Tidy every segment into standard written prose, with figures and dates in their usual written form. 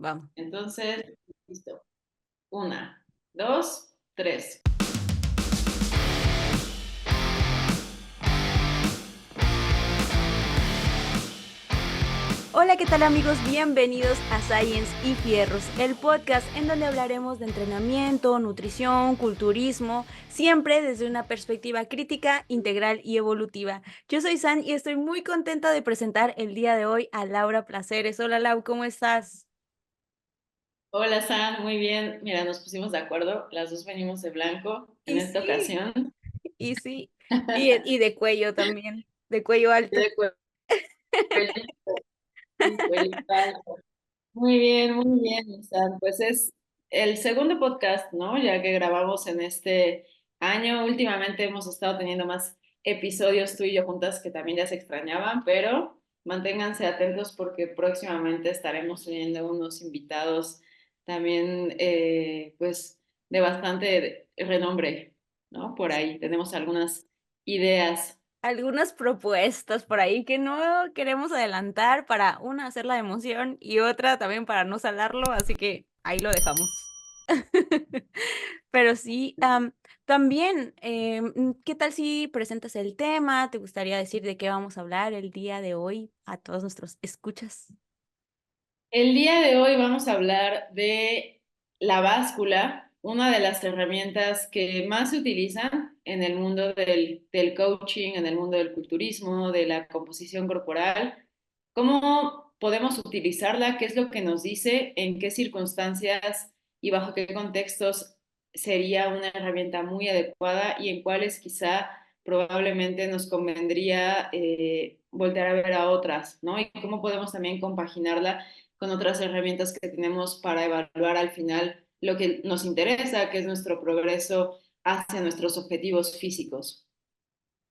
Vamos. Entonces, listo. 1, 2, 3. Hola, ¿qué tal amigos? Bienvenidos a Science y Fierros, el podcast en donde hablaremos de entrenamiento, nutrición, culturismo, siempre desde una perspectiva crítica, integral y evolutiva. Yo soy San y estoy muy contenta de presentar el día de hoy a Laura Placeres. Hola Lau, ¿cómo estás? Hola, San, muy bien. Mira, nos pusimos de acuerdo. Las dos venimos de blanco en Y esta sí, ocasión. y sí, y de cuello también, de cuello alto. De cuello, sí, cuellito alto. Muy bien, San. Pues es el segundo podcast, ¿no? Ya que grabamos en este año. Últimamente hemos estado teniendo más episodios tú y yo juntas que también ya se extrañaban, pero manténganse atentos porque próximamente estaremos teniendo unos invitados también, pues, de bastante renombre, ¿no? Por ahí tenemos algunas ideas. Algunas propuestas por ahí que no queremos adelantar para una, hacer la emoción y otra también para no salarlo, así que ahí lo dejamos. Pero sí, también, ¿qué tal si presentas el tema? ¿Te gustaría decir de qué vamos a hablar el día de hoy a todos nuestros escuchas? El día de hoy vamos a hablar de la báscula, una de las herramientas que más se utilizan en el mundo del coaching, en el mundo del culturismo, de la composición corporal. ¿Cómo podemos utilizarla? ¿Qué es lo que nos dice? ¿En qué circunstancias y bajo qué contextos sería una herramienta muy adecuada y en cuáles quizá probablemente nos convendría voltear a ver a otras, ¿no? Y cómo podemos también compaginarla con otras herramientas que tenemos para evaluar al final lo que nos interesa, que es nuestro progreso hacia nuestros objetivos físicos.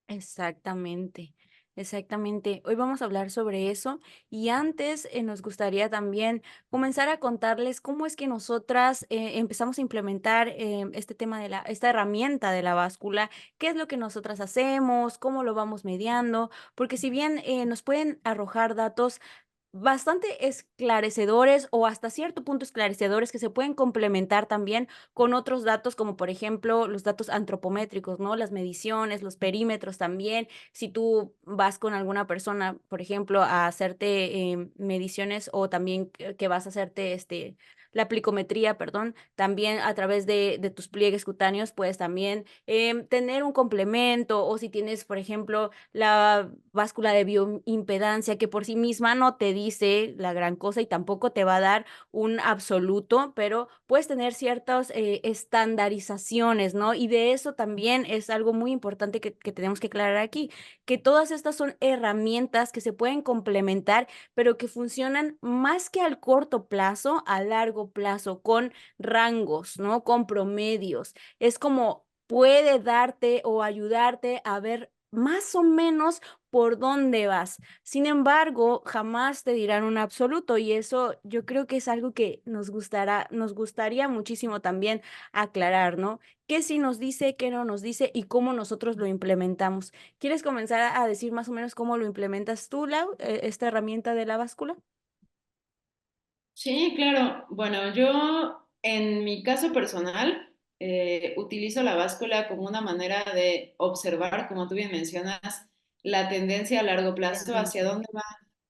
Exactamente, exactamente. Hoy vamos a hablar sobre eso y antes nos gustaría también comenzar a contarles cómo es que nosotras empezamos a implementar este tema de esta herramienta de la báscula, qué es lo que nosotras hacemos, cómo lo vamos mediando, porque si bien nos pueden arrojar datos bastante esclarecedores o hasta cierto punto esclarecedores que se pueden complementar también con otros datos, como por ejemplo los datos antropométricos, ¿no? Las mediciones, los perímetros también. Si tú vas con alguna persona, por ejemplo, a hacerte mediciones o también que vas a hacerte la plicometría, perdón, también a través de tus pliegues cutáneos, puedes también tener un complemento o si tienes, por ejemplo, la báscula de bioimpedancia que por sí misma no te dice la gran cosa y tampoco te va a dar un absoluto, pero puedes tener ciertas estandarizaciones, ¿no? Y de eso también es algo muy importante que tenemos que aclarar aquí, que todas estas son herramientas que se pueden complementar, pero que funcionan más que al corto plazo, a largo plazo, con rangos, ¿no? Con promedios. Es como puede darte o ayudarte a ver más o menos por dónde vas. Sin embargo, jamás te dirán un absoluto y eso yo creo que es algo que nos gustaría muchísimo también aclarar, ¿no? ¿Qué sí nos dice, qué no nos dice y cómo nosotros lo implementamos? ¿Quieres comenzar a decir más o menos cómo lo implementas tú, Lau, esta herramienta de la báscula? Sí, claro. Bueno, yo en mi caso personal utilizo la báscula como una manera de observar, como tú bien mencionas, la tendencia a largo plazo hacia dónde va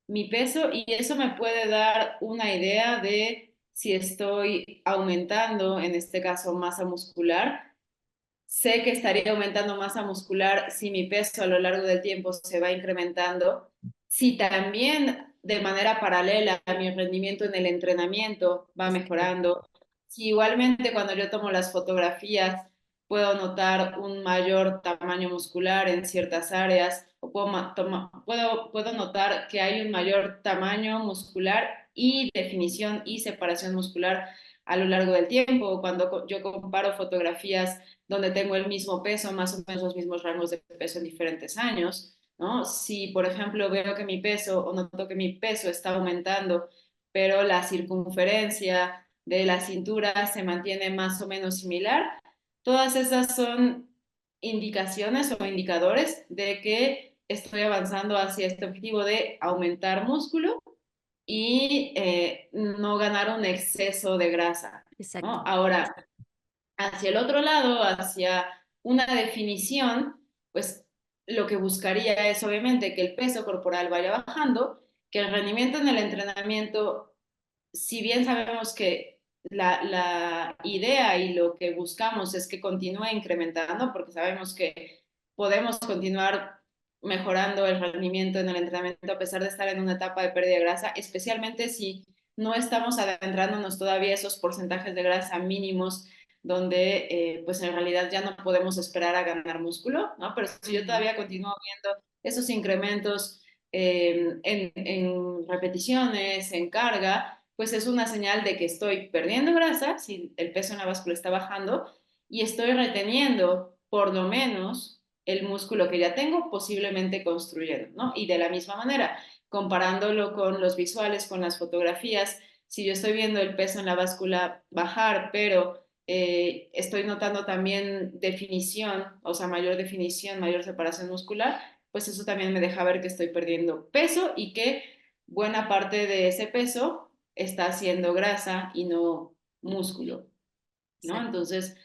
mi peso y eso me puede dar una idea de si estoy aumentando, en este caso, masa muscular. Sé que estaría aumentando masa muscular si mi peso a lo largo del tiempo se va incrementando. Si también de manera paralela a mi rendimiento en el entrenamiento va mejorando. Si igualmente cuando yo tomo las fotografías puedo notar un mayor tamaño muscular en ciertas áreas o puedo notar que hay un mayor tamaño muscular y definición y separación muscular a lo largo del tiempo. Cuando yo comparo fotografías donde tengo el mismo peso, más o menos los mismos rangos de peso en diferentes años, ¿no? Si, por ejemplo, veo que mi peso o noto que mi peso está aumentando, pero la circunferencia de la cintura se mantiene más o menos similar, todas esas son indicaciones o indicadores de que estoy avanzando hacia este objetivo de aumentar músculo y no ganar un exceso de grasa, Exacto. ¿no? Ahora, hacia el otro lado, hacia una definición, pues lo que buscaría es obviamente que el peso corporal vaya bajando, que el rendimiento en el entrenamiento, si bien sabemos que la idea y lo que buscamos es que continúe incrementando, porque sabemos que podemos continuar mejorando el rendimiento en el entrenamiento a pesar de estar en una etapa de pérdida de grasa, especialmente si no estamos adentrándonos todavía esos porcentajes de grasa mínimos donde pues en realidad ya no podemos esperar a ganar músculo, ¿no? Pero si yo Ujú. todavía continúo viendo esos incrementos en repeticiones, en carga, pues es una señal de que estoy perdiendo grasa, si el peso en la báscula está bajando, y estoy reteniendo por lo menos el músculo que ya tengo, posiblemente construyendo, ¿no? Y de la misma manera, comparándolo con los visuales, con las fotografías, si yo estoy viendo el peso en la báscula bajar, pero estoy notando también definición, o sea, mayor definición, mayor separación muscular, pues eso también me deja ver que estoy perdiendo peso y que buena parte de ese peso está haciendo grasa y no músculo, ¿no? Exacto. Entonces,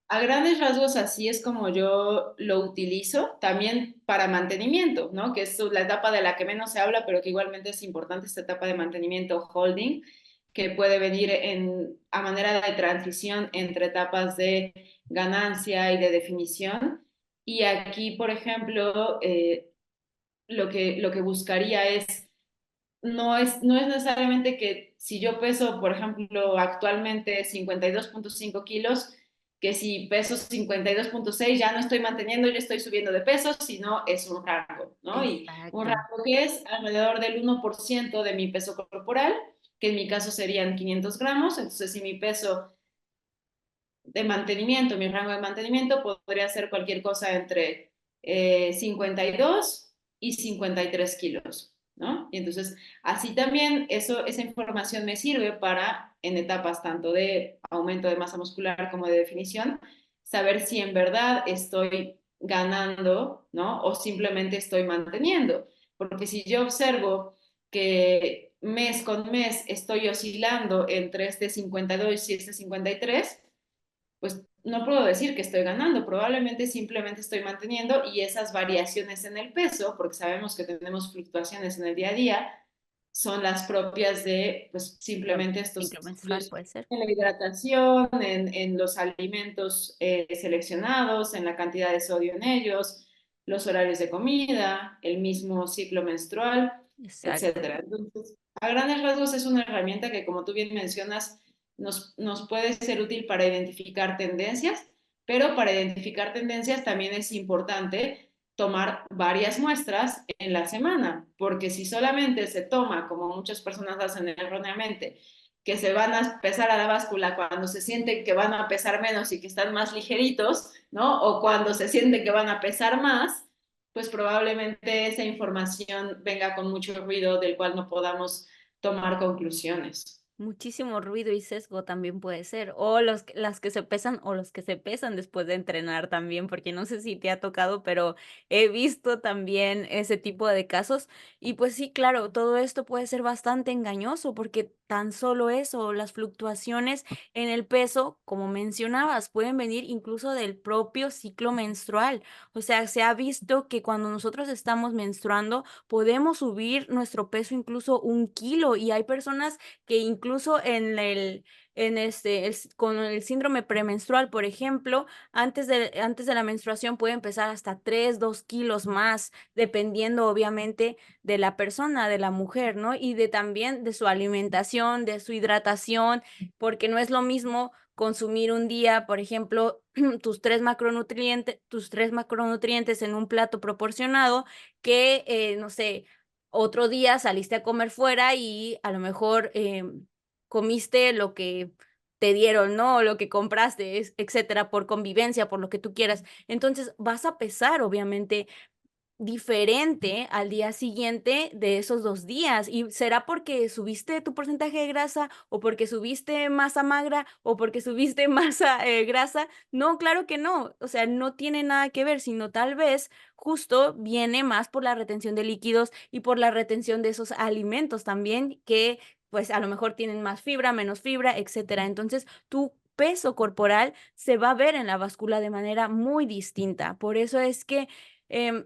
a grandes rasgos así es como yo lo utilizo, también para mantenimiento, ¿no? Que es la etapa de la que menos se habla, pero que igualmente es importante, esta etapa de mantenimiento holding, que puede venir a manera de transición entre etapas de ganancia y de definición. Y aquí, por ejemplo, lo que buscaría es no es necesariamente que si yo peso, por ejemplo, actualmente 52.5 kilos, que si peso 52.6 ya no estoy manteniendo, ya estoy subiendo de peso, sino es un rango, ¿no? Y un Exacto. rango que es alrededor del 1% de mi peso corporal, que en mi caso serían 500 gramos. Entonces, si mi peso de mantenimiento, mi rango de mantenimiento podría ser cualquier cosa entre 52 y 53 kilos, ¿no? Y entonces, así también esa información me sirve para, en etapas tanto de aumento de masa muscular como de definición, saber si en verdad estoy ganando, ¿no? O simplemente estoy manteniendo. Porque si yo observo que mes con mes estoy oscilando entre este 52 y este 53, pues no puedo decir que estoy ganando, probablemente simplemente estoy manteniendo, y esas variaciones en el peso, porque sabemos que tenemos fluctuaciones en el día a día, son las propias de pues Lo simplemente estos incremental cambios puede ser. en la hidratación, en los alimentos seleccionados, en la cantidad de sodio en ellos, los horarios de comida, el mismo ciclo menstrual, Exacto. etcétera. Entonces, a grandes rasgos es una herramienta que, como tú bien mencionas, nos puede ser útil para identificar tendencias, pero para identificar tendencias también es importante tomar varias muestras en la semana, porque si solamente se toma, como muchas personas hacen erróneamente, que se van a pesar a la báscula cuando se sienten que van a pesar menos y que están más ligeritos, ¿no? O cuando se sienten que van a pesar más, pues probablemente esa información venga con mucho ruido del cual no podamos tomar conclusiones. Muchísimo ruido y sesgo también puede ser, o las que se pesan o los que se pesan después de entrenar también, porque no sé si te ha tocado, pero he visto también ese tipo de casos. Y pues sí, claro, todo esto puede ser bastante engañoso porque tan solo eso, las fluctuaciones en el peso, como mencionabas, pueden venir incluso del propio ciclo menstrual. O sea, se ha visto que cuando nosotros estamos menstruando podemos subir nuestro peso incluso 1 kilo, y hay personas que incluso con el síndrome premenstrual, por ejemplo, antes de la menstruación puede empezar hasta 2 kilos más, dependiendo obviamente de la persona, de la mujer, ¿no? Y también de su alimentación, de su hidratación, porque no es lo mismo consumir un día, por ejemplo, tus tres macronutrientes en un plato proporcionado que, no sé, otro día saliste a comer fuera y a lo mejor, comiste lo que te dieron, ¿no? O lo que compraste, etcétera, por convivencia, por lo que tú quieras. Entonces, vas a pesar, obviamente, diferente al día siguiente de esos 2 días. ¿Y será porque subiste tu porcentaje de grasa, o porque subiste masa magra, o porque subiste masa, grasa? No, claro que no. O sea, no tiene nada que ver, sino tal vez justo viene más por la retención de líquidos y por la retención de esos alimentos también que, pues, a lo mejor tienen más fibra, menos fibra, etcétera. Entonces, tu peso corporal se va a ver en la báscula de manera muy distinta. Por eso es que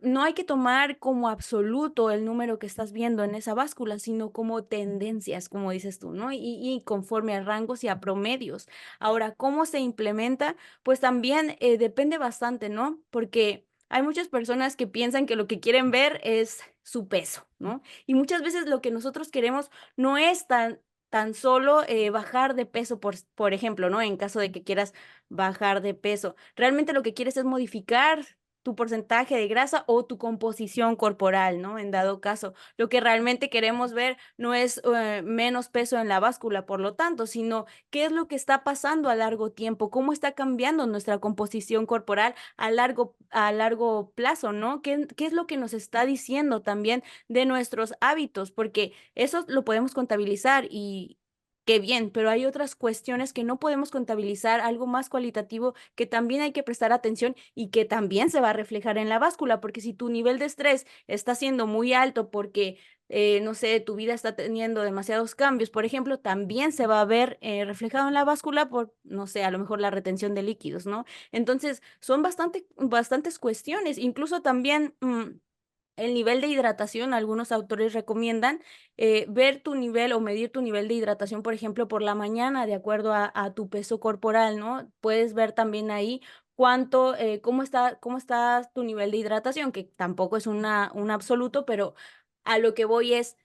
no hay que tomar como absoluto el número que estás viendo en esa báscula, sino como tendencias, como dices tú, ¿no? Y conforme a rangos y a promedios. Ahora, ¿cómo se implementa? Pues también depende bastante, ¿no? Porque hay muchas personas que piensan que lo que quieren ver es su peso, ¿no? Y muchas veces lo que nosotros queremos no es tan solo bajar de peso, por ejemplo, ¿no? En caso de que quieras bajar de peso. Realmente lo que quieres es modificar tu porcentaje de grasa o tu composición corporal, ¿no? En dado caso, lo que realmente queremos ver no es menos peso en la báscula, por lo tanto, sino qué es lo que está pasando a largo tiempo, cómo está cambiando nuestra composición corporal a largo plazo, ¿no? ¿Qué es lo que nos está diciendo también de nuestros hábitos? Porque eso lo podemos contabilizar y qué bien, pero hay otras cuestiones que no podemos contabilizar, algo más cualitativo que también hay que prestar atención y que también se va a reflejar en la báscula, porque si tu nivel de estrés está siendo muy alto porque, no sé, tu vida está teniendo demasiados cambios, por ejemplo, también se va a ver reflejado en la báscula por, no sé, a lo mejor la retención de líquidos, ¿no? Entonces, son bastantes cuestiones, incluso también... el nivel de hidratación, algunos autores recomiendan ver tu nivel o medir tu nivel de hidratación, por ejemplo, por la mañana, de acuerdo a tu peso corporal, ¿no? Puedes ver también ahí cómo está tu nivel de hidratación, que tampoco es un absoluto, pero a lo que voy es,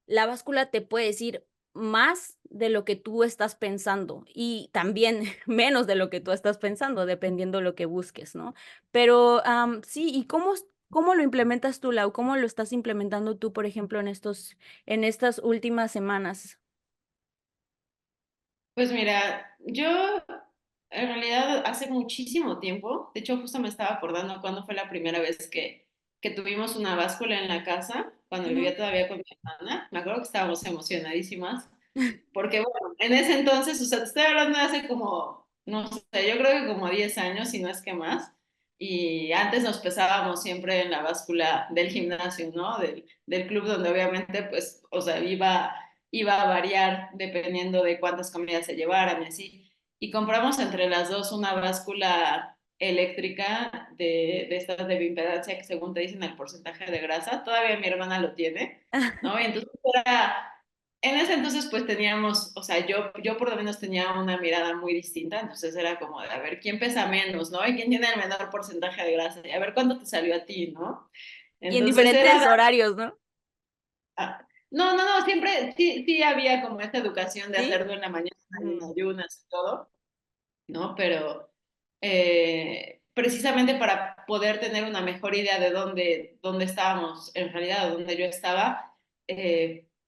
la báscula te puede decir más de lo que tú estás pensando y también menos de lo que tú estás pensando, dependiendo lo que busques, ¿no? Pero, sí, ¿y cómo lo implementas tú, Lau? ¿Cómo lo estás implementando tú, por ejemplo, en estas últimas semanas? Pues mira, yo en realidad hace muchísimo tiempo, de hecho justo me estaba acordando cuándo fue la primera vez que tuvimos una báscula en la casa, cuando Ujú. vivía todavía con mi hermana. Me acuerdo que estábamos emocionadísimas, porque bueno, en ese entonces, o sea, te estoy hablando de hace como, no sé, yo creo que como 10 años, si no es que más, y antes nos pesábamos siempre en la báscula del gimnasio, ¿no? Del club donde obviamente, pues, o sea, iba a variar dependiendo de cuántas comidas se llevaran y así. Y compramos entre las dos una báscula eléctrica de estas de bioimpedancia que según te dicen el porcentaje de grasa. Todavía mi hermana lo tiene, ¿no? Y entonces en ese entonces pues teníamos, o sea, yo por lo menos tenía una mirada muy distinta, entonces era como de a ver quién pesa menos, ¿no? Y quién tiene el menor porcentaje de grasa, y a ver cuánto te salió a ti, ¿no? Y en Entonces diferentes horarios, ¿no? no, no, no, siempre sí había como esta educación de ¿Sí? hacerlo en la mañana y en Mm. ayunas y todo, ¿no? Pero precisamente para poder tener una mejor idea de dónde estábamos, en realidad, dónde yo estaba,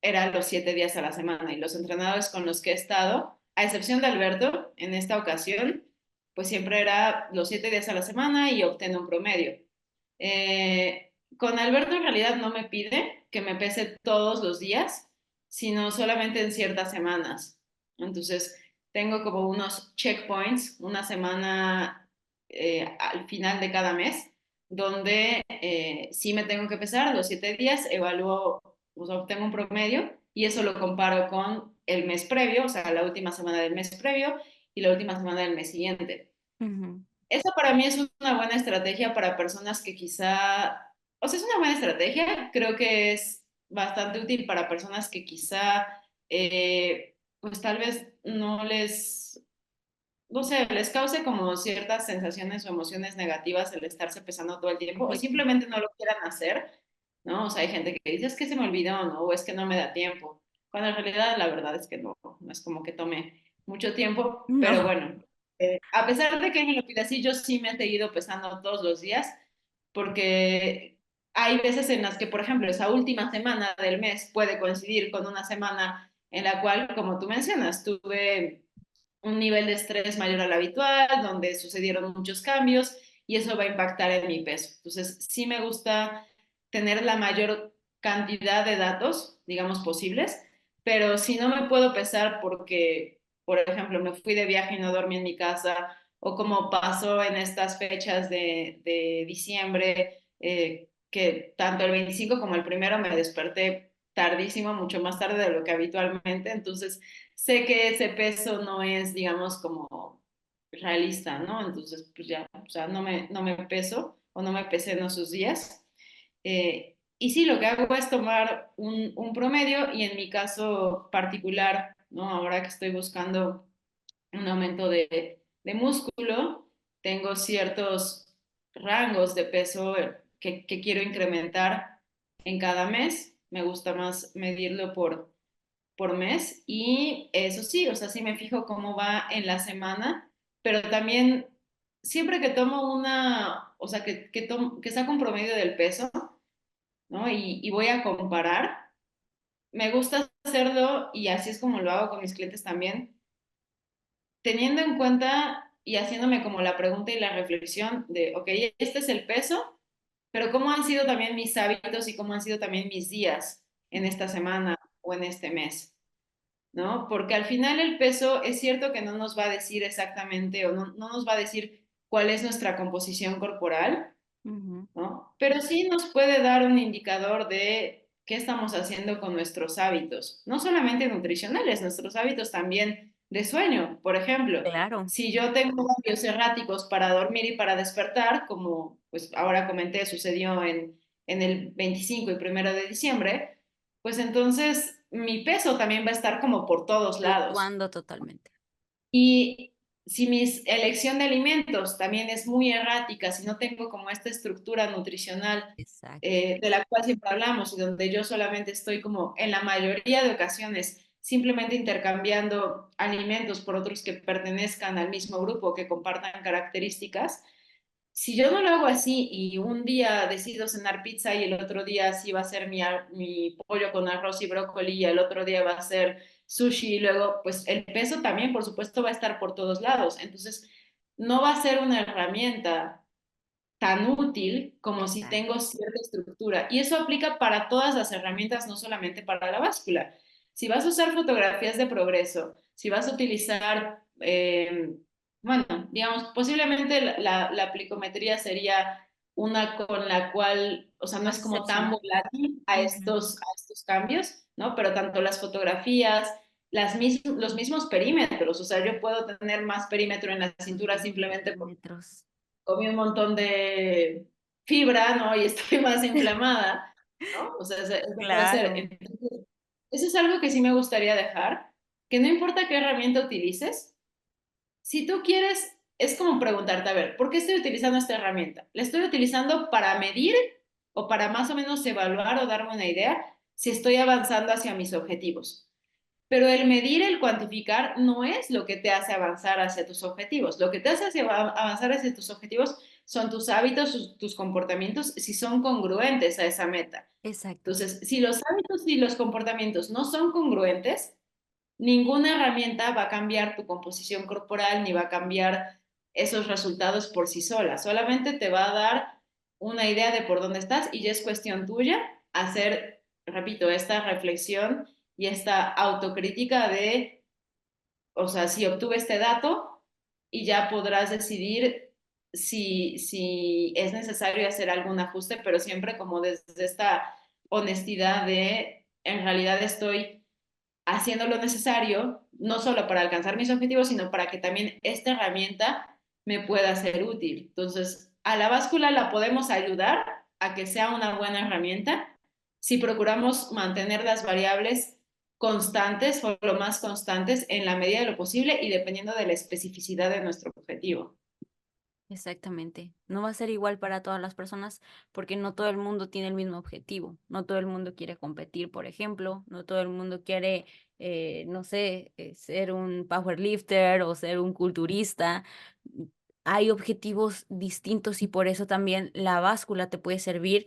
eran los 7 días a la semana. Y los entrenadores con los que he estado, a excepción de Alberto, en esta ocasión, pues siempre era los 7 días a la semana y obtener un promedio. Con Alberto en realidad no me pide que me pese todos los días, sino solamente en ciertas semanas. Entonces, tengo como unos checkpoints, una semana al final de cada mes, donde sí me tengo que pesar los 7 días, evalúo, o sea, obtengo un promedio y eso lo comparo con el mes previo, o sea, la última semana del mes previo y la última semana del mes siguiente. Ujú. Eso para mí es una buena estrategia para personas que quizá, o sea, es una buena estrategia, creo que es bastante útil para personas que quizá, pues tal vez no sé, les cause como ciertas sensaciones o emociones negativas el estarse pesando todo el tiempo o Sí. simplemente no lo quieran hacer, ¿no? O sea, hay gente que dice, es que se me olvidó, ¿no? O es que no me da tiempo. Cuando en realidad la verdad es que no es como que tome mucho tiempo, pero No. bueno, a pesar de que él me lo pide así, yo sí me he seguido pesando todos los días porque hay veces en las que, por ejemplo, esa última semana del mes puede coincidir con una semana en la cual, como tú mencionas, tuve un nivel de estrés mayor al habitual, donde sucedieron muchos cambios y eso va a impactar en mi peso. Entonces, sí me gusta tener la mayor cantidad de datos, digamos, posibles, pero si no me puedo pesar porque, por ejemplo, me fui de viaje y no dormí en mi casa, o como pasó en estas fechas de diciembre, que tanto el 25 como el primero me desperté tardísimo, mucho más tarde de lo que habitualmente, entonces sé que ese peso no es, digamos, como realista, ¿no? Entonces, pues ya, o sea, no me peso o no me pesé en esos días. Y sí, lo que hago es tomar un promedio y en mi caso particular, ¿no? Ahora que estoy buscando un aumento de músculo, tengo ciertos rangos de peso que quiero incrementar en cada mes. Me gusta más medirlo por mes y eso sí, o sea, sí me fijo cómo va en la semana, pero también siempre que tomo o sea, que saco un promedio del peso, ¿no? Y voy a comparar, me gusta hacerlo y así es como lo hago con mis clientes también, teniendo en cuenta y haciéndome como la pregunta y la reflexión de, ok, este es el peso, pero ¿cómo han sido también mis hábitos y cómo han sido también mis días en esta semana o en este mes? ¿No? Porque al final el peso es cierto que no nos va a decir exactamente o no nos va a decir cuál es nuestra composición corporal, Ujú. ¿no? Pero sí nos puede dar un indicador de qué estamos haciendo con nuestros hábitos, no solamente nutricionales, nuestros hábitos también de sueño. Por ejemplo, Claro. si yo tengo horarios erráticos para dormir y para despertar, como pues ahora comenté, sucedió en el 25 y 1 de diciembre, pues entonces mi peso también va a estar como por todos lados. Fluctuando totalmente. Y si mi elección de alimentos también es muy errática, si no tengo como esta estructura nutricional Exacto. de la cual siempre hablamos y donde yo solamente estoy como en la mayoría de ocasiones simplemente intercambiando alimentos por otros que pertenezcan al mismo grupo, que compartan características, si yo no lo hago así y un día decido cenar pizza y el otro día sí va a ser mi pollo con arroz y brócoli y el otro día va a ser sushi y luego pues el peso también por supuesto va a estar por todos lados. Entonces no va a ser una herramienta tan útil como si Exacto. tengo cierta estructura. Y eso aplica para todas las herramientas, no solamente para la báscula. Si vas a usar fotografías de progreso, si vas a utilizar, bueno, digamos, posiblemente la plicometría sería una con la cual, o sea, no es Más como tan excepcional. volátil Ujú. a estos cambios, ¿no? Pero tanto las fotografías, los mismos perímetros, o sea, yo puedo tener más perímetro en la cintura simplemente porque Metros. comí un montón de fibra, ¿no? Y estoy más inflamada, ¿no? O sea, eso puede ser. Claro. Entonces, eso es algo que sí me gustaría dejar, que no importa qué herramienta utilices, si tú quieres, es como preguntarte, a ver, ¿por qué estoy utilizando esta herramienta? ¿La estoy utilizando para medir o para más o menos evaluar o darme una idea si estoy avanzando hacia mis objetivos? Pero el medir, el cuantificar, no es lo que te hace avanzar hacia tus objetivos. Lo que te hace avanzar hacia tus objetivos son tus hábitos, tus comportamientos, si son congruentes a esa meta. Exacto. Entonces, si los hábitos y los comportamientos no son congruentes, ninguna herramienta va a cambiar tu composición corporal ni va a cambiar esos resultados por sí sola. Solamente te va a dar una idea de por dónde estás y ya es cuestión tuya hacer, repito, esta reflexión y esta autocrítica de, o sea, si obtuve este dato y ya podrás decidir si es necesario hacer algún ajuste, pero siempre como desde esta honestidad de, en realidad estoy haciendo lo necesario, no solo para alcanzar mis objetivos, sino para que también esta herramienta me pueda ser útil. Entonces, a la báscula la podemos ayudar a que sea una buena herramienta si procuramos mantener las variables constantes o lo más constantes en la medida de lo posible y dependiendo de la especificidad de nuestro objetivo. Exactamente. No va a ser igual para todas las personas porque no todo el mundo tiene el mismo objetivo. No todo el mundo quiere competir, por ejemplo. No todo el mundo quiere, no sé, ser un powerlifter o ser un culturista. Hay objetivos distintos y por eso también la báscula te puede servir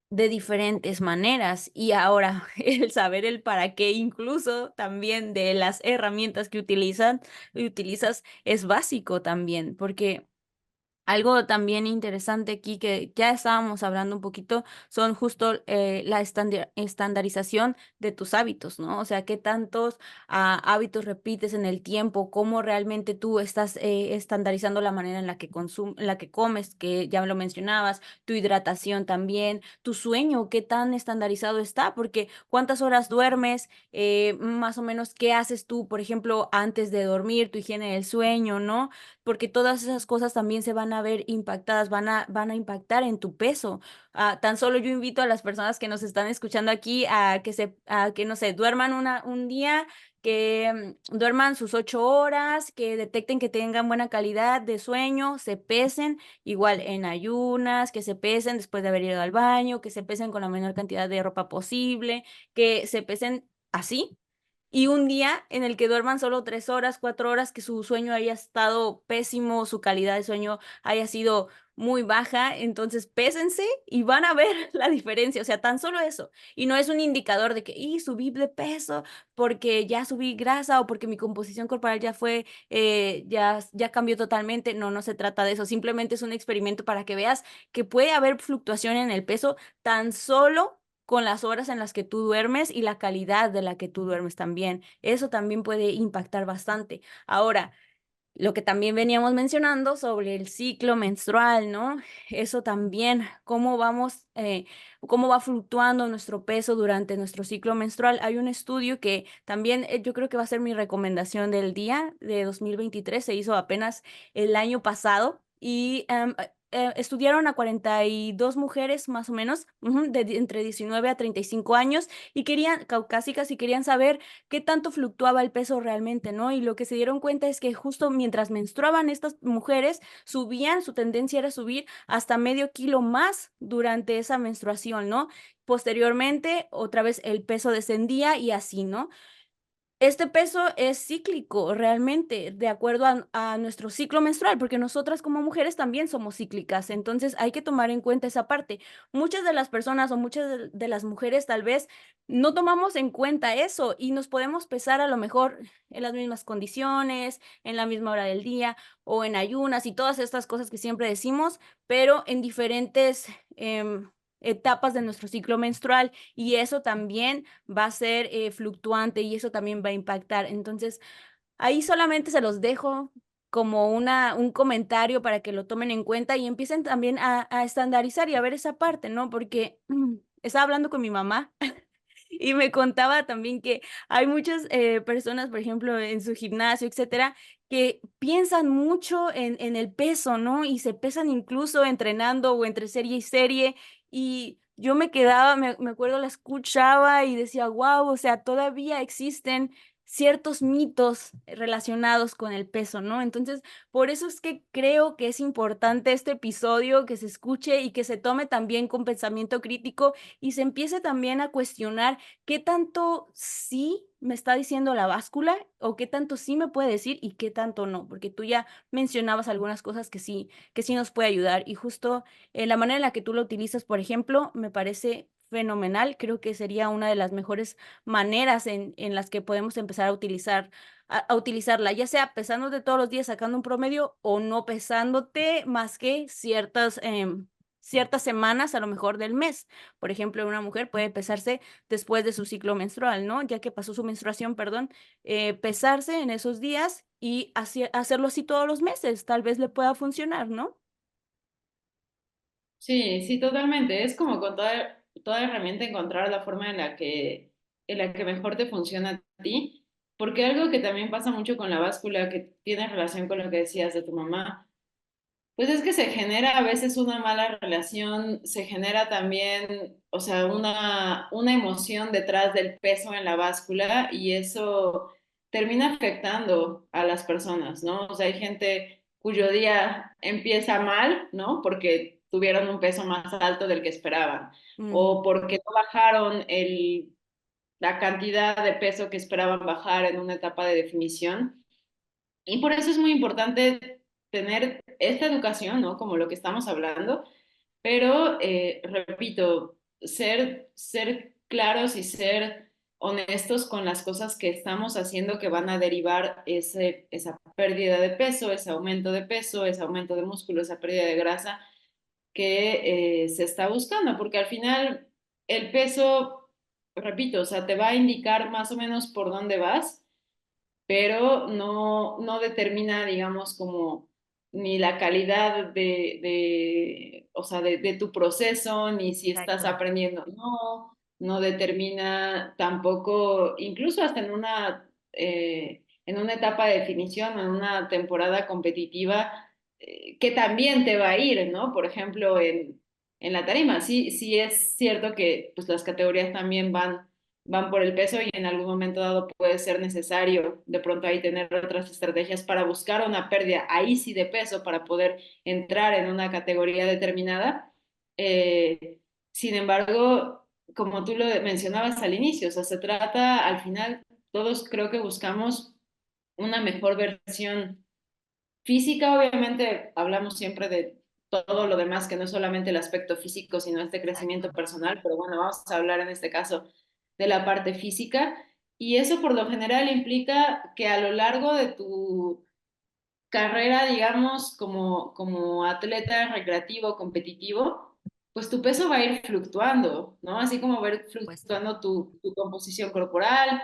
de diferentes maneras. Y ahora el saber el para qué, incluso también de las herramientas que utilizas es básico también, porque Algo también interesante aquí que ya estábamos hablando un poquito son justo la estandarización de tus hábitos, ¿no? O sea, qué tantos hábitos repites en el tiempo, cómo realmente tú estás estandarizando la manera en la que en la que comes, que ya me lo mencionabas, tu hidratación también, tu sueño, qué tan estandarizado está, porque cuántas horas duermes, más o menos qué haces tú, por ejemplo, antes de dormir, tu higiene del sueño, ¿no? Porque todas esas cosas también se van a ver impactadas, van a impactar en tu peso. Tan solo yo invito a las personas que nos están escuchando aquí a que no sé, duerman un día, que duerman sus 8 horas, que detecten que tengan buena calidad de sueño, se pesen, igual en ayunas, que se pesen después de haber ido al baño, que se pesen con la menor cantidad de ropa posible, que se pesen así y un día en el que duerman solo 3 horas, 4 horas, que su sueño haya estado pésimo, su calidad de sueño haya sido muy baja, entonces pésense y van a ver la diferencia, o sea, tan solo eso. Y no es un indicador de que, y subí de peso porque ya subí grasa o porque mi composición corporal ya fue, ya cambió totalmente. No, no se trata de eso, simplemente es un experimento para que veas que puede haber fluctuación en el peso tan solo con las horas en las que tú duermes y la calidad de la que tú duermes también. Eso también puede impactar bastante. Ahora, lo que también veníamos mencionando sobre el ciclo menstrual, ¿no? Eso también, cómo va fluctuando nuestro peso durante nuestro ciclo menstrual. Hay un estudio que también yo creo que va a ser mi recomendación del día de 2023. Se hizo apenas el año pasado y estudiaron a 42 mujeres más o menos, entre 19 a 35 años y querían, caucásicas, y querían saber qué tanto fluctuaba el peso realmente, ¿no? Y lo que se dieron cuenta es que justo mientras menstruaban estas mujeres, su tendencia era subir hasta medio kilo más durante esa menstruación, ¿no? Posteriormente, otra vez el peso descendía y así, ¿no? Este peso es cíclico realmente, de acuerdo a nuestro ciclo menstrual, porque nosotras como mujeres también somos cíclicas, entonces hay que tomar en cuenta esa parte. Muchas de las personas o muchas de las mujeres tal vez no tomamos en cuenta eso y nos podemos pesar a lo mejor en las mismas condiciones, en la misma hora del día o en ayunas y todas estas cosas que siempre decimos, pero en diferentes etapas de nuestro ciclo menstrual y eso también va a ser fluctuante y eso también va a impactar. Entonces, ahí solamente se los dejo como un comentario para que lo tomen en cuenta y empiecen también a estandarizar y a ver esa parte, ¿no? Porque estaba hablando con mi mamá y me contaba también que hay muchas personas, por ejemplo, en su gimnasio, etcétera, que piensan mucho en el peso, ¿no? Y se pesan incluso entrenando o entre serie y serie. Y yo me quedaba, me acuerdo, la escuchaba y decía, wow, o sea, todavía existen ciertos mitos relacionados con el peso, ¿no? Entonces, por eso es que creo que es importante este episodio, que se escuche y que se tome también con pensamiento crítico y se empiece también a cuestionar qué tanto sí me está diciendo la báscula o qué tanto sí me puede decir y qué tanto no, porque tú ya mencionabas algunas cosas que sí nos puede ayudar y justo la manera en la que tú lo utilizas, por ejemplo, me parece fenomenal. Creo que sería una de las mejores maneras en las que podemos empezar a utilizar a utilizarla, ya sea pesándote todos los días sacando un promedio o no pesándote más que ciertas semanas a lo mejor del mes. Por ejemplo, una mujer puede pesarse después de su ciclo menstrual, ¿no? Ya que pasó su menstruación, perdón, pesarse en esos días y hacerlo así todos los meses, tal vez le pueda funcionar, ¿no? Sí, sí, totalmente. Es como con toda herramienta encontrar la forma en la que mejor te funciona a ti. Porque algo que también pasa mucho con la báscula, que tiene relación con lo que decías de tu mamá, pues es que se genera a veces una mala relación, se genera también, o sea, una emoción detrás del peso en la báscula y eso termina afectando a las personas, ¿no? O sea, hay gente cuyo día empieza mal, ¿no? Porque tuvieron un peso más alto del que esperaban Ujú, o porque no bajaron la cantidad de peso que esperaban bajar en una etapa de definición. Y por eso es muy importante tener esta educación, ¿no? Como lo que estamos hablando, pero repito, ser claros y ser honestos con las cosas que estamos haciendo que van a derivar esa pérdida de peso, ese aumento de peso, ese aumento de músculo, esa pérdida de grasa que se está buscando, porque al final el peso, repito, o sea, te va a indicar más o menos por dónde vas, pero no determina, digamos, como ni la calidad o sea, de tu proceso, ni si estás Exacto. aprendiendo o no determina tampoco, incluso hasta en una etapa de definición, en una temporada competitiva, que también te va a ir, ¿no? Por ejemplo, en la tarima, sí, sí es cierto que pues, las categorías también van por el peso y en algún momento dado puede ser necesario de pronto ahí tener otras estrategias para buscar una pérdida, ahí sí de peso, para poder entrar en una categoría determinada. Sin embargo, como tú lo mencionabas al inicio, o sea, se trata al final, todos creo que buscamos una mejor versión física. Obviamente hablamos siempre de todo lo demás, que no es solamente el aspecto físico, sino este crecimiento Exacto. personal, pero bueno, vamos a hablar en este caso de la parte física. Y eso por lo general implica que a lo largo de tu carrera, digamos, como atleta recreativo, competitivo, pues tu peso va a ir fluctuando, ¿no? Así como va a ir Puesto. fluctuando tu composición corporal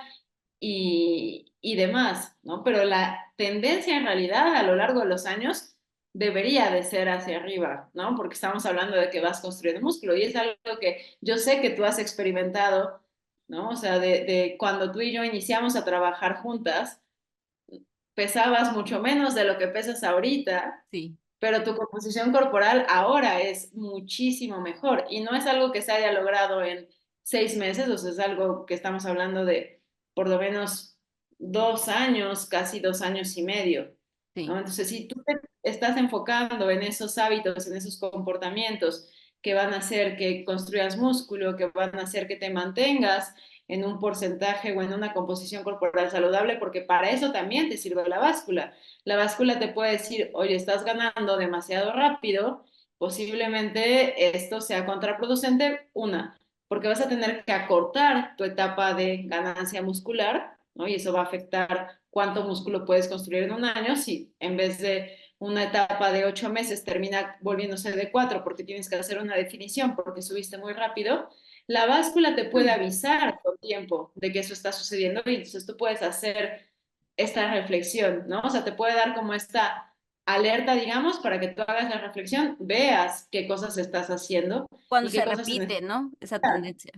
y demás, ¿no? Pero la tendencia en realidad a lo largo de los años debería de ser hacia arriba, ¿no? Porque estamos hablando de que vas construyendo músculo y es algo que yo sé que tú has experimentado, ¿no? O sea, de cuando tú y yo iniciamos a trabajar juntas, pesabas mucho menos de lo que pesas ahorita, Sí, pero tu composición corporal ahora es muchísimo mejor y no es algo que se haya logrado en 6 meses, o sea, es algo que estamos hablando de por lo menos 2 años, casi 2 años y medio, sí. ¿no? Entonces, si tú te estás enfocando en esos hábitos, en esos comportamientos que van a hacer que construyas músculo, que van a hacer que te mantengas en un porcentaje o en una composición corporal saludable, porque para eso también te sirve la báscula te puede decir, oye, estás ganando demasiado rápido, posiblemente esto sea contraproducente, porque vas a tener que acortar tu etapa de ganancia muscular, ¿no? Y eso va a afectar cuánto músculo puedes construir en un año, si en vez de una etapa de 8 meses termina volviéndose de 4 porque tienes que hacer una definición porque subiste muy rápido, la báscula te puede avisar con tiempo de que eso está sucediendo y entonces tú puedes hacer esta reflexión, ¿no? O sea, te puede dar como esta alerta, digamos, para que tú hagas la reflexión, veas qué cosas estás haciendo Cuando y qué se cosas se repite, necesitan, ¿no? Esa tendencia.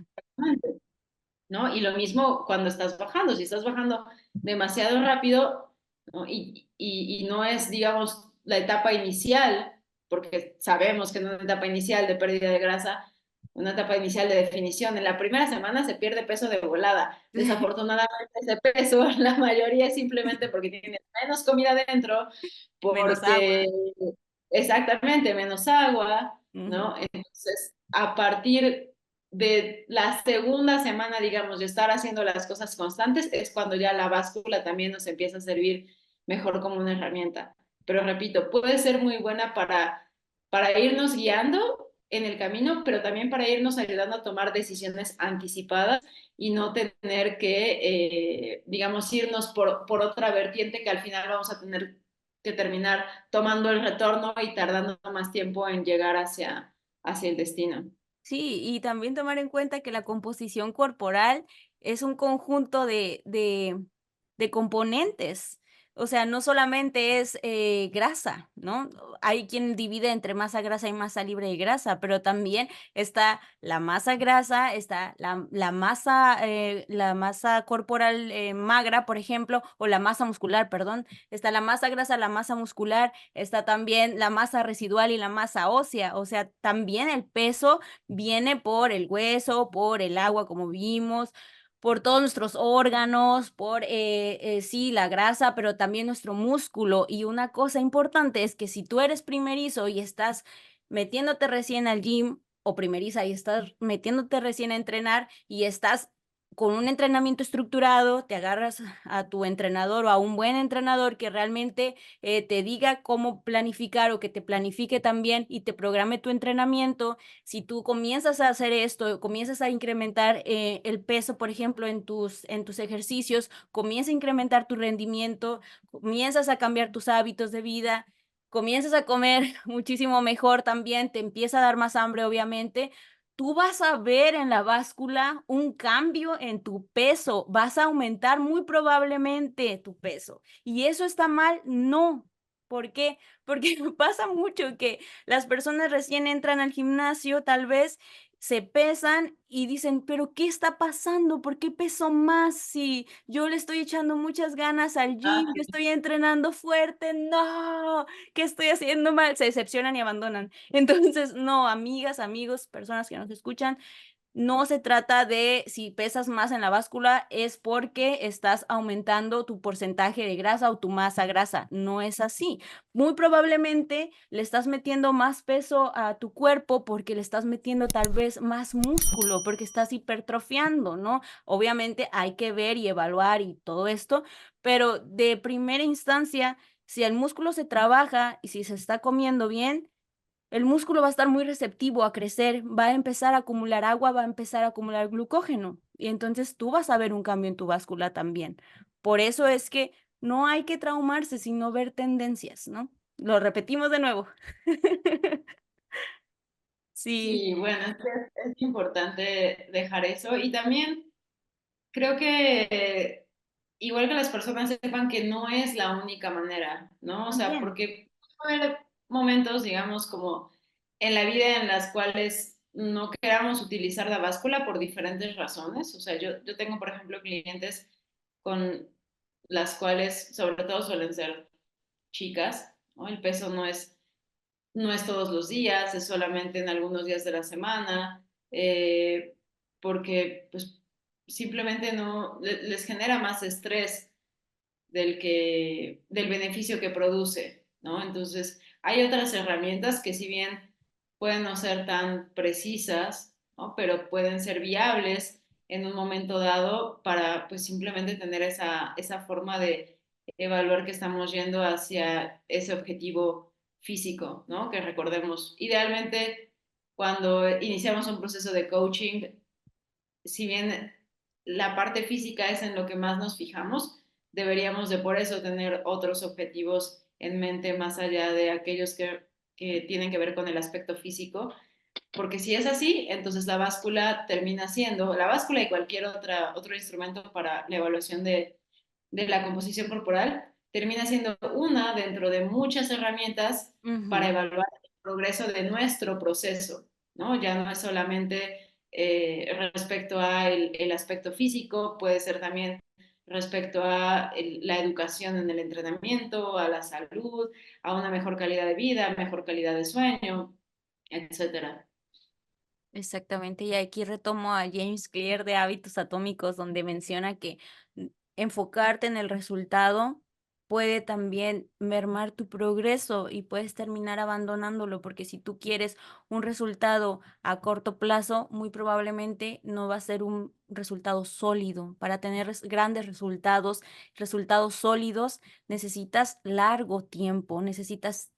¿no? Y lo mismo cuando estás bajando, si estás bajando demasiado rápido, ¿no? Y no es, digamos, la etapa inicial, porque sabemos que en una etapa inicial de pérdida de grasa, una etapa inicial de definición, en la primera semana se pierde peso de volada. Desafortunadamente ese peso, la mayoría es simplemente porque tienes menos comida dentro, Menos agua. porque exactamente menos agua, Ujú. ¿no? Entonces, a partir de la segunda semana, digamos, de estar haciendo las cosas constantes, es cuando ya la báscula también nos empieza a servir mejor como una herramienta. Pero repito, puede ser muy buena para irnos guiando en el camino, pero también para irnos ayudando a tomar decisiones anticipadas y no tener que, digamos, irnos por otra vertiente que al final vamos a tener que terminar tomando el retorno y tardando más tiempo en llegar hacia el destino. Sí, y también tomar en cuenta que la composición corporal es un conjunto de componentes. O sea, no solamente es grasa, ¿no? Hay quien divide entre masa grasa y masa libre de grasa, pero también está la masa grasa, está la masa corporal magra, por ejemplo, o la masa muscular, perdón. Está la masa grasa, la masa muscular, está también la masa residual y la masa ósea. O sea, también el peso viene por el hueso, por el agua, como vimos, por todos nuestros órganos, por, sí, la grasa, pero también nuestro músculo. Y una cosa importante es que si tú eres primerizo y estás metiéndote recién al gym, o primeriza y estás metiéndote recién a entrenar y estás con un entrenamiento estructurado, te agarras a tu entrenador o a un buen entrenador que realmente te diga cómo planificar o que te planifique también y te programe tu entrenamiento. Si tú comienzas a hacer esto, comienzas a incrementar el peso, por ejemplo, en tus ejercicios, comienza a incrementar tu rendimiento, comienzas a cambiar tus hábitos de vida, comienzas a comer muchísimo mejor también, te empieza a dar más hambre, obviamente. Tú vas a ver en la báscula un cambio en tu peso, vas a aumentar muy probablemente tu peso. ¿Y eso está mal? No. ¿Por qué? Porque pasa mucho que las personas recién entran al gimnasio, tal vez se pesan y dicen, pero ¿qué está pasando? ¿Por qué peso más si yo le estoy echando muchas ganas al Ah, gym, yo estoy entrenando fuerte? No, ¿qué estoy haciendo mal? Se decepcionan y abandonan. Entonces, no, amigas, amigos, personas que nos escuchan, no se trata de si pesas más en la báscula, es porque estás aumentando tu porcentaje de grasa o tu masa grasa. No es así. Muy probablemente le estás metiendo más peso a tu cuerpo porque le estás metiendo tal vez más músculo, porque estás hipertrofiando, ¿no? Obviamente hay que ver y evaluar y todo esto, pero de primera instancia, si el músculo se trabaja y si se está comiendo bien, el músculo va a estar muy receptivo a crecer, va a empezar a acumular agua, va a empezar a acumular glucógeno y entonces tú vas a ver un cambio en tu báscula también. Por eso es que no hay que traumarse, sino ver tendencias, ¿no? Lo repetimos de nuevo. Sí, sí, bueno, es importante dejar eso. Y también creo que igual que las personas sepan que no es la única manera, ¿no? O sea, también. porque puede haber momentos, digamos, como en la vida en las cuales no queramos utilizar la báscula por diferentes razones. O sea, yo tengo, por ejemplo, clientes con las cuales, sobre todo, suelen ser chicas, ¿no? El peso no es todos los días, es solamente en algunos días de la semana, porque pues simplemente no les genera más estrés del beneficio que produce, ¿no? Entonces, hay otras herramientas que si bien pueden no ser tan precisas, ¿no? Pero pueden ser viables en un momento dado para pues simplemente tener esa forma de evaluar que estamos yendo hacia ese objetivo físico, ¿no? Que recordemos, idealmente cuando iniciamos un proceso de coaching, si bien la parte física es en lo que más nos fijamos, deberíamos de por eso tener otros objetivos en mente más allá de aquellos que tienen que ver con el aspecto físico, porque si es así, entonces la báscula termina siendo, la báscula y cualquier otro instrumento para la evaluación de la composición corporal, termina siendo una dentro de muchas herramientas para Ujú. evaluar el progreso de nuestro proceso, ¿no? Ya no es solamente respecto a el aspecto físico, puede ser también respecto a la educación en el entrenamiento, a la salud, a una mejor calidad de vida, mejor calidad de sueño, etcétera. Exactamente, y aquí retomo a James Clear de Hábitos Atómicos, donde menciona que enfocarte en el resultado puede también mermar tu progreso y puedes terminar abandonándolo, porque si tú quieres un resultado a corto plazo, muy probablemente no va a ser un resultado sólido. Para tener grandes resultados, resultados sólidos, necesitas largo tiempo, necesitas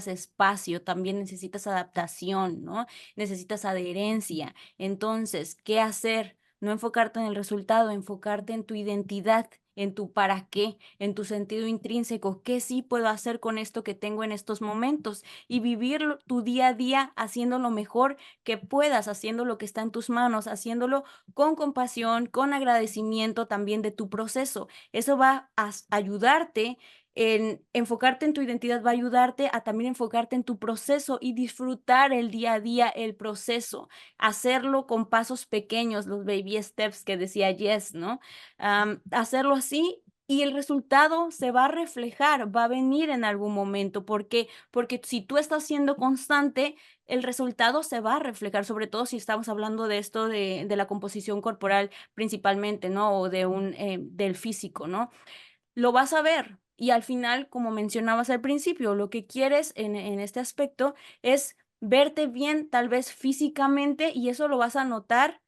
espacio, también necesitas adaptación, ¿no? Necesitas adherencia. Entonces, ¿qué hacer? No enfocarte en el resultado, enfocarte en tu identidad, en tu para qué, en tu sentido intrínseco, qué sí puedo hacer con esto que tengo en estos momentos y vivir tu día a día haciendo lo mejor que puedas, haciendo lo que está en tus manos, haciéndolo con compasión, con agradecimiento también de tu proceso. Eso va a ayudarte en enfocarte en tu identidad, va a ayudarte a también enfocarte en tu proceso y disfrutar el día a día, el proceso, hacerlo con pasos pequeños, los baby steps que decía Jess, ¿no? Hacerlo así y el resultado se va a reflejar, va a venir en algún momento. ¿Por qué? Porque si tú estás siendo constante, el resultado se va a reflejar, sobre todo si estamos hablando de esto de la composición corporal principalmente, ¿no? O de del físico, ¿no? Lo vas a ver. Y al final, como mencionabas al principio, lo que quieres en este aspecto es verte bien, tal vez físicamente, y eso lo vas a notar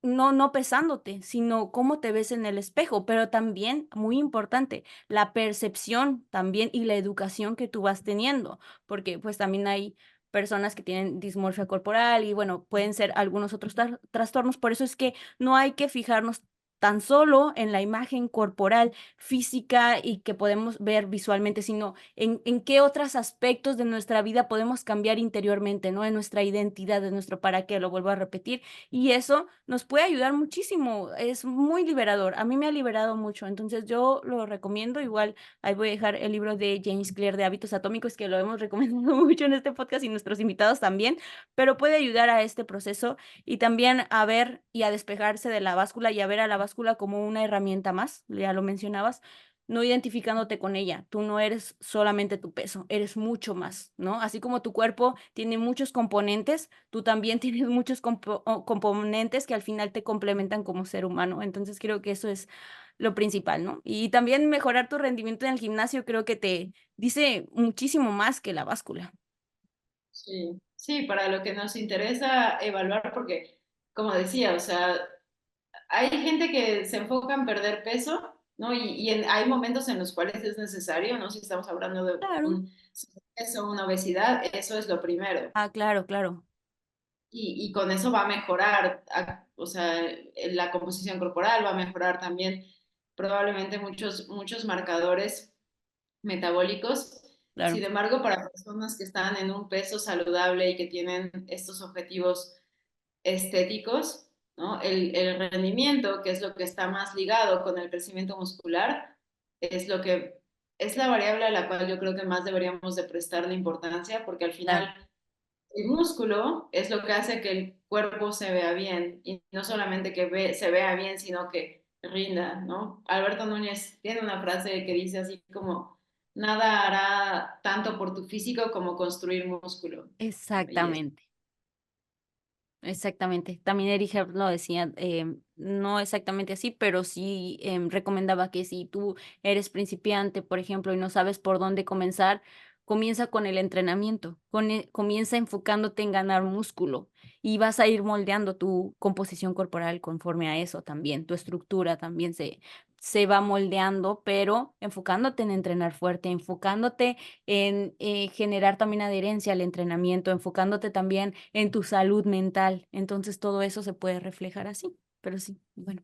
no pesándote, sino cómo te ves en el espejo, pero también, muy importante, la percepción también y la educación que tú vas teniendo, porque pues también hay personas que tienen dismorfia corporal y bueno, pueden ser algunos otros trastornos, por eso es que no hay que fijarnos tan solo en la imagen corporal física y que podemos ver visualmente, sino en qué otros aspectos de nuestra vida podemos cambiar interiormente, ¿no? En nuestra identidad, en nuestro para qué, lo vuelvo a repetir, y eso nos puede ayudar muchísimo, es muy liberador. A mí me ha liberado mucho, entonces yo lo recomiendo. Igual ahí voy a dejar el libro de James Clear de Hábitos Atómicos, que lo hemos recomendado mucho en este podcast y nuestros invitados también, pero puede ayudar a este proceso y también a ver y a despejarse de la báscula y a ver a la báscula como una herramienta más, ya lo mencionabas, no identificándote con ella. Tú no eres solamente tu peso, eres mucho más, ¿no? Así como tu cuerpo tiene muchos componentes, tú también tienes muchos componentes que al final te complementan como ser humano. Entonces creo que eso es lo principal, ¿no? Y también mejorar tu rendimiento en el gimnasio creo que te dice muchísimo más que la báscula. Sí, sí, para lo que nos interesa evaluar, porque, como decía, o sea, hay gente que se enfoca en perder peso, ¿no? Hay momentos en los cuales es necesario, ¿no? Si estamos hablando de Claro. un peso, una obesidad, eso es lo primero. Ah, claro, claro, Y con eso va a mejorar, o sea, la composición corporal, va a mejorar también probablemente muchos marcadores metabólicos. Sin claro, embargo, para personas que están en un peso saludable y que tienen estos objetivos estéticos, ¿no? El rendimiento, que es lo que está más ligado con el crecimiento muscular, es lo que es la variable a la cual yo creo que más deberíamos de prestarle importancia, porque al claro. final el músculo es lo que hace que el cuerpo se vea bien, y no solamente que se vea bien, sino que rinda, ¿no? Alberto Núñez tiene una frase que dice así como, nada hará tanto por tu físico como construir músculo, ¿no? Y es Exactamente. Exactamente. También Eric Herd lo decía, no exactamente así, pero sí recomendaba que si tú eres principiante, por ejemplo, y no sabes por dónde comenzar, comienza con el entrenamiento, comienza enfocándote en ganar músculo y vas a ir moldeando tu composición corporal conforme a eso también, tu estructura también se va moldeando, pero enfocándote en entrenar fuerte, enfocándote en generar también adherencia al entrenamiento, enfocándote también en tu salud mental. Entonces todo eso se puede reflejar así. Pero sí, bueno,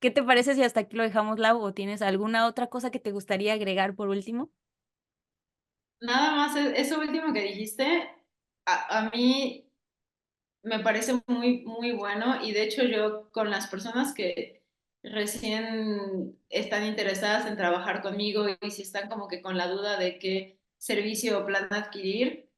¿qué te parece si hasta aquí lo dejamos, Lau? ¿O tienes alguna otra cosa que te gustaría agregar por último? nada más eso último que dijiste, a mí me parece muy bueno, y de hecho yo con las personas que recién están interesadas en trabajar conmigo y si están como que con la duda de qué servicio o plan adquirir,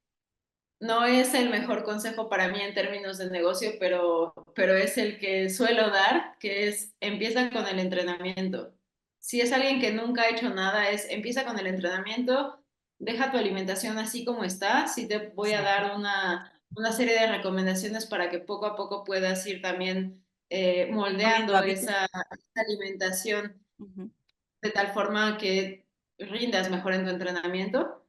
no es el mejor consejo para mí en términos de negocio, pero es el que suelo dar, que es empieza con el entrenamiento. Si es alguien que nunca ha hecho nada, es empieza con el entrenamiento, deja tu alimentación así como está. Sí te voy a Exacto. dar una serie de recomendaciones para que poco a poco puedas ir también Cambiando moldeando hábitos. esa alimentación Ujú. de tal forma que rindas mejor en tu entrenamiento,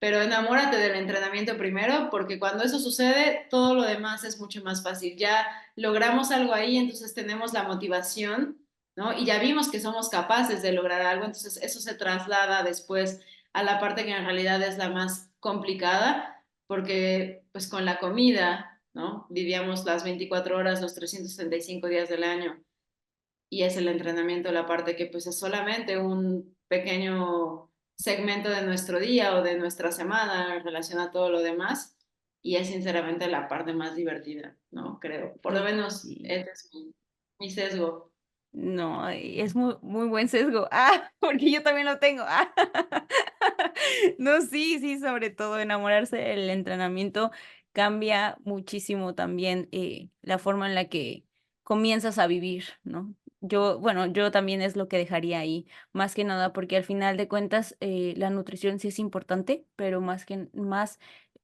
pero enamórate del entrenamiento primero, porque cuando eso sucede, todo lo demás es mucho más fácil. Ya logramos algo ahí, entonces tenemos la motivación, ¿no? Y ya vimos que somos capaces de lograr algo, entonces eso se traslada después a la parte que en realidad es la más complicada, porque pues con la comida, ¿no? Vivíamos las 24 horas, los 365 días del año, y es el entrenamiento la parte que pues es solamente un pequeño segmento de nuestro día o de nuestra semana en relación a todo lo demás, y es sinceramente la parte más divertida, ¿no? Creo. Por lo Ay, menos sí. ese es mi sesgo. No, ay, es muy, muy buen sesgo. Ah, porque yo también lo tengo. Ah. No, sí, sí, sobre todo enamorarse del entrenamiento cambia muchísimo también la forma en la que comienzas a vivir, ¿no? Yo, bueno, yo también es lo que dejaría ahí, más que nada, porque al final de cuentas la nutrición sí es importante, pero más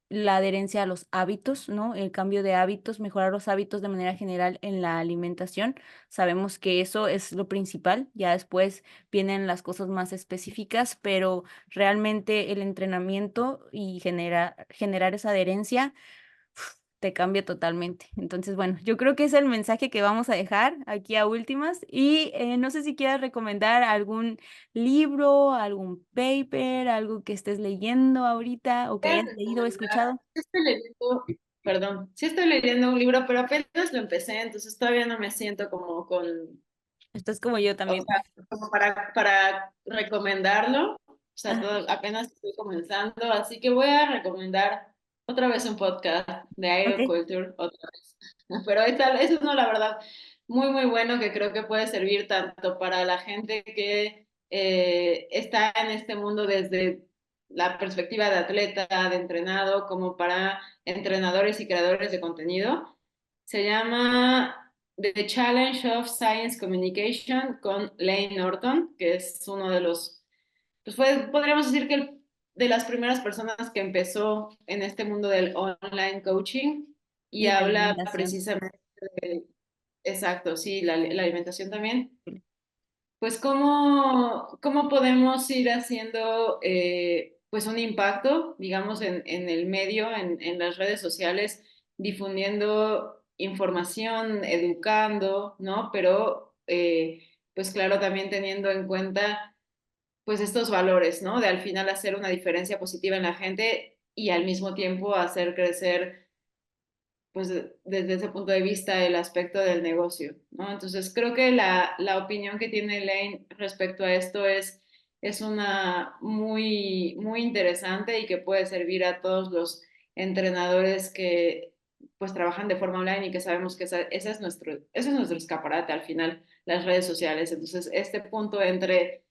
la adherencia a los hábitos, ¿no? El cambio de hábitos, mejorar los hábitos de manera general en la alimentación. Sabemos que eso es lo principal, ya después vienen las cosas más específicas, pero realmente el entrenamiento y generar esa adherencia te cambia totalmente. Entonces, bueno, yo creo que es el mensaje que vamos a dejar aquí a últimas. Y no sé si quieras recomendar algún libro, algún paper, algo que estés leyendo ahorita o que Voy a hayas leído o recomendar, escuchado. sí estoy leyendo, perdón, sí estoy leyendo un libro, pero apenas lo empecé, entonces todavía no me siento como con, Estás como yo o también. sea, como para recomendarlo. O sea, Ajá, apenas estoy comenzando, así que voy a recomendar otra vez un podcast de ok. Aeroculture, otra vez. Pero es uno, la verdad, muy, muy bueno que creo que puede servir tanto para la gente que está en este mundo desde la perspectiva de atleta, de entrenado, como para entrenadores y creadores de contenido. Se llama The Challenge of Science Communication con Lane Norton, que es uno de los, pues podríamos decir que de las primeras personas que empezó en este mundo del online coaching y Y la habla alimentación. precisamente de, exacto, sí, la alimentación también, pues cómo podemos ir haciendo pues un impacto, digamos, en el medio, en las redes sociales, difundiendo información, educando, ¿no? Pero pues claro, también teniendo en cuenta pues estos valores, ¿no? De al final hacer una diferencia positiva en la gente y al mismo tiempo hacer crecer pues desde ese punto de vista el aspecto del negocio, ¿no? Entonces creo que la opinión que tiene Elaine respecto a esto es una muy, muy interesante y que puede servir a todos los entrenadores que pues trabajan de forma online y que sabemos que ese es nuestro escaparate al final, las redes sociales. Entonces este punto entre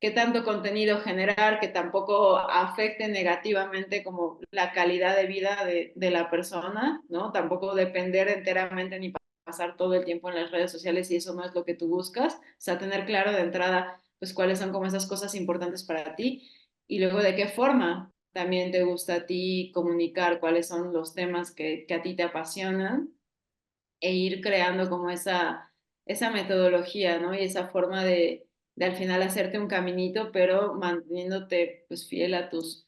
qué tanto contenido generar que tampoco afecte negativamente como la calidad de vida de la persona, ¿no? Tampoco depender enteramente ni pasar todo el tiempo en las redes sociales si eso no es lo que tú buscas. O sea, tener claro de entrada, pues, cuáles son como esas cosas importantes para ti y luego de qué forma también te gusta a ti comunicar, cuáles son los temas que a ti te apasionan e ir creando como esa metodología, ¿no? Y esa forma de al final hacerte un caminito, pero manteniéndote pues fiel a tus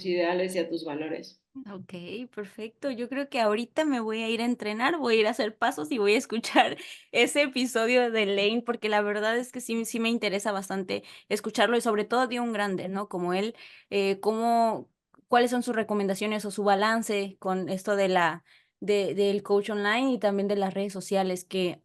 ideales y a tus valores. Ok, perfecto. Yo creo que ahorita me voy a ir a entrenar, voy a ir a hacer pasos y voy a escuchar ese episodio de Lane, porque la verdad es que sí, sí me interesa bastante escucharlo y sobre todo de un grande, ¿no? Como él, cuáles son sus recomendaciones o su balance con esto de del coach online y también de las redes sociales, que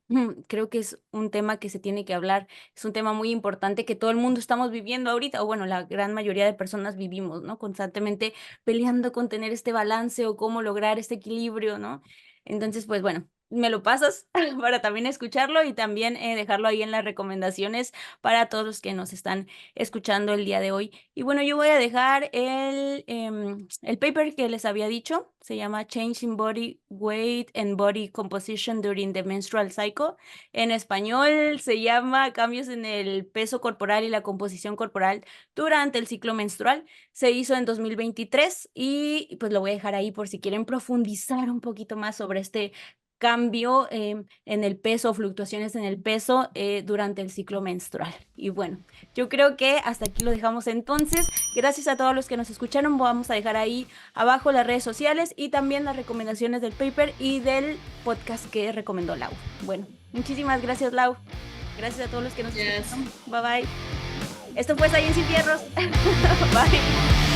creo que es un tema que se tiene que hablar, es un tema muy importante que todo el mundo estamos viviendo ahorita, o bueno, la gran mayoría de personas vivimos, ¿no? Constantemente peleando con tener este balance o cómo lograr este equilibrio, ¿no? Entonces, pues bueno, me lo pasas para también escucharlo y también dejarlo ahí en las recomendaciones para todos los que nos están escuchando el día de hoy. Y bueno, yo voy a dejar el paper que les había dicho, se llama Changing Body Weight and Body Composition During the Menstrual Cycle. En español se llama Cambios en el peso corporal y la composición corporal durante el ciclo menstrual. Se hizo en 2023 y pues lo voy a dejar ahí por si quieren profundizar un poquito más sobre este cambio en el peso, fluctuaciones en el peso durante el ciclo menstrual. Y bueno, yo creo que hasta aquí lo dejamos entonces. Gracias a todos los que nos escucharon. Vamos a dejar ahí abajo las redes sociales y también las recomendaciones del paper y del podcast que recomendó Lau. Bueno, muchísimas gracias, Lau. Gracias a todos los que nos Yes. escucharon. Bye bye. Esto fue Science y Fierros. Bye.